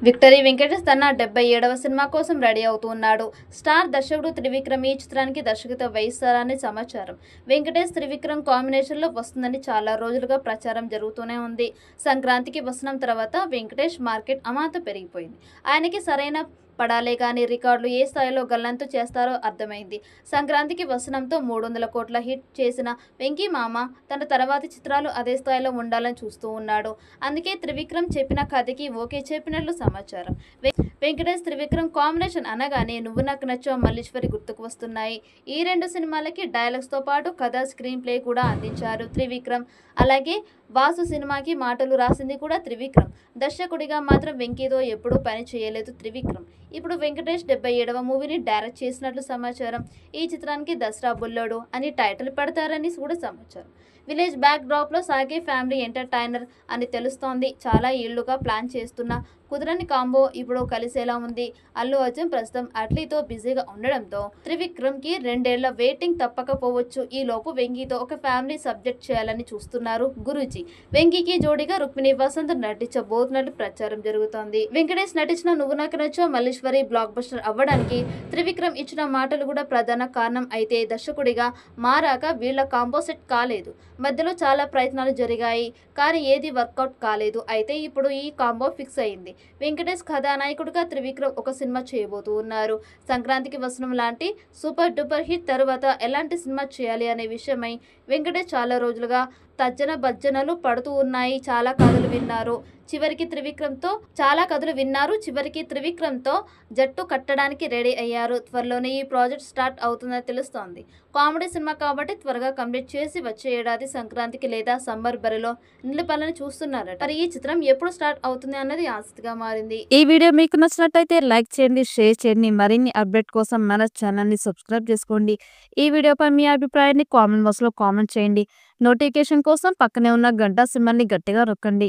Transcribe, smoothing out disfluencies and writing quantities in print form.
Victory Venkatesh తన 77వ cinema కోసం ready అవుతున్నాడు. స్టార్ దర్శకుడు త్రివిక్రమ్ ఈ చిత్రానికి దర్శకత్వం వహిస్తారని సమాచారం. వెంకటేష్ త్రివిక్రమ్ కాంబినేషన్లో వస్తుందని చాలా రోజులుగా ప్రచారం జరుగుతూనే ఉంది. సంక్రాంతికి వసనం తర్వాత వెంకటేష్ మార్కెట్ అమాంతం పెరిగిపోయింది. ఆయనకి సరైన పడాలే కానీ రికార్డులు ఏ స్థాయిలో గల్లంతు చేస్తారో అర్థమైంది. సంక్రాంతికి వసనంతో 300 కోట్ల హిట్ చేసిన వెంకీ మామ తన తర్వాతి చిత్రాలు అదే స్థాయిలో ఉండాలని చూస్తూ ఉన్నాడు. అందుకే త్రివిక్రమ్ చెప్పిన కథకి ఓకే చెప్పినట్లు సమాచారం. వెంకటేష్ త్రివిక్రమ్ కాంబినేషన్ అనగానే నువ్వు నాకు నచ్చావు మల్లీశ్వరి గుర్తుకు వస్తున్నాయి. ఈ రెండు సినిమాలకి డైలాగ్స్తో పాటు కథ, స్క్రీన్ ప్లే కూడా అందించారు త్రివిక్రమ్. అలాగే వాసు సినిమాకి మాటలు రాసింది కూడా త్రివిక్రమ్. దర్శకుడిగా మాత్రం వెంకీతో ఎప్పుడూ పని చేయలేదు త్రివిక్రమ్. ఇప్పుడు వెంకటేష్ 77వ మూవీని డైరెక్ట్ చేసినట్లు సమాచారం. ఈ చిత్రానికి దసరా బుల్లోడు అని టైటిల్ పెడతారని కూడా సమాచారం. విలేజ్ బ్యాక్ డ్రాప్లో సాగే ఫ్యామిలీ ఎంటర్టైనర్ అని తెలుస్తోంది. చాలా ఏళ్లుగా ప్లాన్ చేస్తున్న కుదరని కాంబో ఇప్పుడు కలిసేలా ఉంది. అల్లు అర్జున్ ప్రస్తుతం అట్లీతో బిజీగా ఉండడంతో త్రివిక్రమ్కి 2 ఏళ్ల వెయిటింగ్ తప్పకపోవచ్చు. ఈ లోపు వెంకీతో ఒక ఫ్యామిలీ సబ్జెక్ట్ చేయాలని చూస్తున్నారు గురూజీ. వెంకీకి జోడీగా రుక్మిణి వసంత్ నటించబోతున్నట్లు ప్రచారం జరుగుతోంది. వెంకటేష్ నటించిన నువ్వు నాకు నచ్చావు మల్లీశ్వరి బ్లాక్ బస్టర్ అవ్వడానికి త్రివిక్రమ్ ఇచ్చిన మాటలు కూడా ప్రధాన కారణం. అయితే దర్శకుడిగా మారాక వీళ్ళ కాంబో సెట్ కాలేదు. మధ్యలో చాలా ప్రయత్నాలు జరిగాయి కానీ ఏది వర్కౌట్ కాలేదు. అయితే ఇప్పుడు ఈ కాంబో ఫిక్స్ అయింది. వెంకటేష్ కథానాయకుడిగా త్రివిక్రమ్ ఒక సినిమా చేయబోతూ ఉన్నారు. సంక్రాంతికి వసనం లాంటి సూపర్ డూపర్ హిట్ తరువాత ఎలాంటి సినిమా చేయాలి అనే విషయమై వెంకటేష్ చాలా రోజులుగా తర్జన భర్జనలు పడుతూ ఉన్నాయి. చాలా కథలు విన్నారు. చివరికి త్రివిక్రమ్తో జట్టు కట్టడానికి రెడీ అయ్యారు. త్వరలోనే ఈ ప్రాజెక్ట్ స్టార్ట్ అవుతుందని తెలుస్తోంది. కామెడీ సినిమా కాబట్టి త్వరగా కంప్లీట్ చేసి వచ్చే ఏడాది సంక్రాంతికి లేదా సమ్మర్ బరిలో నిలపాలని చూస్తున్నారట. మరి ఈ చిత్రం ఎప్పుడు స్టార్ట్ అవుతుంది అన్నది ఆసక్తిగా మారింది. ఈ వీడియో మీకు నచ్చినట్లయితే లైక్ చేయండి, షేర్ చేయండి. మరిన్ని అప్డేట్ కోసం మన ఛానల్ని సబ్స్క్రైబ్ చేసుకోండి. ఈ వీడియోపై మీ అభిప్రాయాన్ని కామెంట్ బాక్స్లో కామెంట్ చేయండి. నోటిఫికేషన్ కోసం పక్కనే ఉన్న గంట సింబల్ని గట్టిగా నొక్కండి.